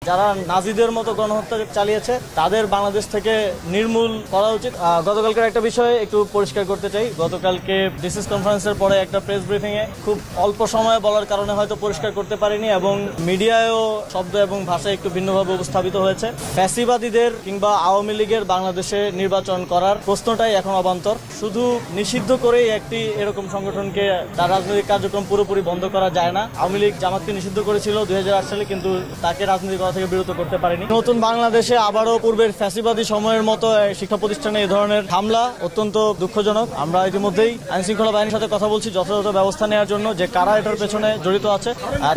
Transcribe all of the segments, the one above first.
যারা নাজিদের মতো গণহত্যা চালিয়েছে তাদের বাংলাদেশ থেকে নির্মূল করা উচিত। গতকালকের একটা বিষয় একটু পরিষ্কার করতে চাই। গতকালকে ডিসিস কনফারেন্সের পরে একটা প্রেস ব্রিফিং এ খুব অল্প সময় বলার কারণে হয়তো পরিষ্কার করতে পারিনি এবং মিডিয়ায়ও শব্দ এবং ভাষা একটু ভিন্নভাবে উপস্থাপিত হয়েছে। ফ্যাসিবাদীদের কিংবা আওয়ামী লীগের বাংলাদেশে নির্বাচন করার প্রশ্নটাই এখন অবান্তর। শুধু নিষিদ্ধ করেই একটি এরকম সংগঠনকে তার রাজনৈতিক কার্যক্রম পুরোপুরি বন্ধ করা যায় না। আওয়ামী লীগ জামাতকে নিষিদ্ধ করেছিল 2008 সালে, কিন্তু তাকে রাজনীতি করা থেকে বিরত করতে পারেনি। নতুন বাংলাদেশে আবারও পূর্বের ফ্যাসিবাদী সময়ের মতো শিক্ষা প্রতিষ্ঠানে এই ধরনের হামলা অত্যন্ত দুঃখজনক। আমরা ইতিমধ্যেই আইনশৃঙ্খলা বাহিনীর সাথে কথা বলছি যথাযথ ব্যবস্থা নেওয়ার জন্য, যে কারা এটার পেছনে জড়িত আছে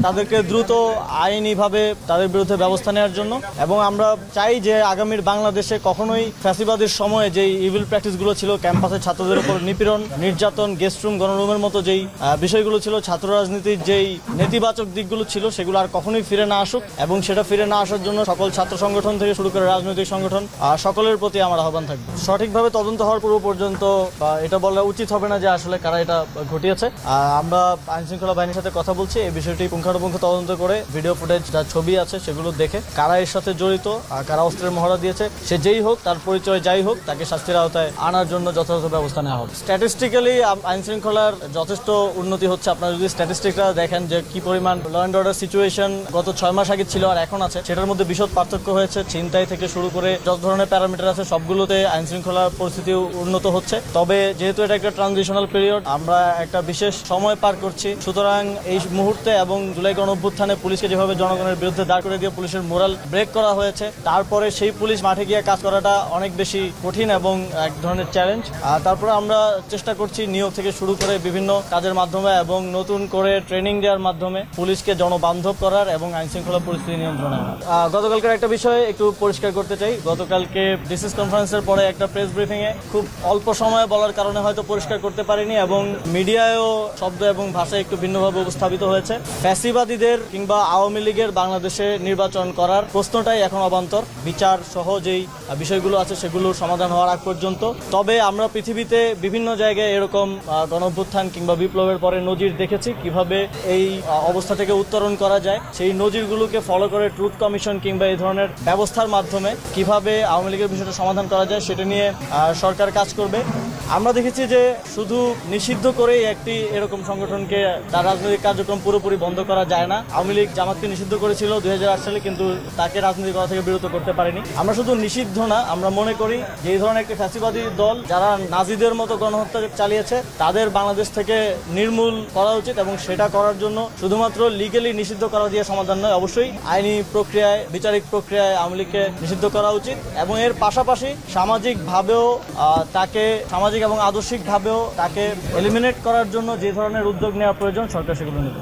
তাদেরকে দ্রুত আইনিভাবে তাদের বিরুদ্ধে ব্যবস্থা নেওয়ার জন্য। এবং আমরা চাই যে আগামীর বাংলাদেশে কখনোই ফ্যাসিবাদের সময়ে যেই ইভিল প্র্যাকটিসগুলো ছিল, ক্যাম্পাসে ছাত্রদের উপর নিপীড়ন, নির্যাতন, গেস্ট রুম, গণরুমের মতো যেই বিষয়গুলো ছিল, ছাত্র রাজনীতির যেই নেতিবাচক দিকগুলো ছিল, সেগুলো আর কখনোই ফিরে না আসুক। এবং সেটা ফিরে না আসার জন্য সকল ছাত্র সংগঠন থেকে শুরু করে রাজনৈতিক সংগঠন সকলের প্রতি আমার আহ্বান থাকবে। সঠিকভাবে তদন্ত হওয়ার পূর্ব পর্যন্ত এটা বলা উচিত হবে না যে আসলে কারা এটা ঘটিয়েছে। আমরা আইনশৃঙ্খলা বাহিনীর সাথে কথা বলছি এই বিষয়টি পুঙ্খানুপুঙ্খ তদন্ত করে ভিডিও ফুটেজ, যা ছবি আছে সেগুলো দেখে কারা এর সাথে জড়িত, কারা অস্ত্রের মহড়া দিয়েছে, সে যেই হোক, তার পরিচয় যাই হোক, তাকে শাস্তির আওতায় আনার জন্য যথাযথ ব্যবস্থা নেওয়া হবে। স্ট্যাটিস্টিক্যালি আইন শৃঙ্খলার যথেষ্ট উন্নতি হচ্ছে। আপনারা যদি স্ট্যাটিস্টিকটা দেখেন যে কি পরিমাণ ল অ্যান্ড অর্ডার সিচুয়েশন গত 6 মাস আগে ছিল আর এখন আছে, সেটার মধ্যে বিশদ পার্থক্য হয়েছে। ছিনতাই থেকে শুরু করে যত ধরনের প্যারামিটার আছে সবগুলোতে আইন শৃঙ্খলার পরিস্থিতি উন্নত হচ্ছে। তবে যেহেতু এটা একটা ট্রানজিশনাল পিরিয়ড, আমরা একটা বিশেষ সময় পার করছি, সুতরাং এই মুহূর্তে এবং জুলাই গণঅভ্যুত্থানে পুলিশকে যেভাবে জনগণের বিরুদ্ধে দাঁড় করে দিয়ে পুলিশের মোরাল ব্রেক করা হয়েছে, তারপরে সেই পুলিশ মাঠে গিয়ে কাজ করাটা অনেক বেশি কঠিন এবং এক ধরনের চ্যালেঞ্জ। তারপরে আমরা চেষ্টা করছি নিয়োগ থেকে শুরু করে বিভিন্ন কাজের মাধ্যমে এবং নতুন করে ট্রেনিং দেওয়ার মাধ্যমে পুলিশকে জনবান্ধব করার এবং আইন শৃঙ্খলা পরিস্থিতি নিয়ন্ত্রণে। গতকালকের একটা বিষয় একটু পরিষ্কার করতে চাই। গতকালকে ডিসিস কনফারেন্সের পরে একটা প্রেস ব্রিফিং এ খুব অল্প সময় বলার কারণে হয়তো পরিষ্কার করতে পারিনি এবং মিডিয়ায়ও শব্দ এবং ভাষা একটু ভিন্নভাবে উপস্থাপিত হয়েছে। ফ্যাসিবাদীদের কিংবা আওয়ামী লীগের বাংলাদেশে নির্বাচন করার প্রশ্নটাই এখন অবান্তর। বিচার সহ যেই বিষয়গুলো আছে সেগুলোর সমাধান হওয়ার আগ পর্যন্ত। তবে আমরা পৃথিবীতে বিভিন্ন জায়গায় এরকম গণঅভ্যুত্থান কিংবা বিপ্লবের পরে নজির দেখেছি কিভাবে এই অবস্থা থেকে উত্তরণ করা যায়। সেই নজিরগুলোকে ফলো করে ট্রুথ কমিশন কিংবা এই ধরনের ব্যবস্থার মাধ্যমে কিভাবে আওয়ামী লীগের বিষয়টা সমাধান করা যায় সেটা নিয়ে সরকার কাজ করবে। আমরা দেখেছি যে শুধু নিষিদ্ধ করেই একটি এরকম সংগঠনকে তার রাজনৈতিক কার্যক্রম পুরোপুরি বন্ধ করা যায় না। আওয়ামী লীগ জামাতকে নিষিদ্ধ করেছিল 2008 সালে, কিন্তু তাকে রাজনীতি করা থেকে বিরত করতে পারেনি। আমরা শুধু নিষিদ্ধ না, আমরা মনে করি যে এই ধরনের একটি ফ্যাসিবাদী দল যারা নাজিদের মতো গণহত্যা চালিয়েছে তাদের বাংলাদেশ থেকে নির্মূল করা উচিত। এবং সেটা করার জন্য শুধুমাত্র লিগেলি নিষিদ্ধ করা দিয়ে সমাধান নয়, অবশ্যই আইনি প্রক্রিয়ায়, বিচারিক প্রক্রিয়ায় আওয়ামী লীগকে নিষিদ্ধ করা উচিত। এবং এর পাশাপাশি সামাজিকভাবেও তাকে সামাজিক এবং আদর্শিকভাবেও তাকে এলিমিনেট করার জন্য যে ধরনের উদ্যোগ নেওয়া প্রয়োজন সরকার সেগুলো নেবে।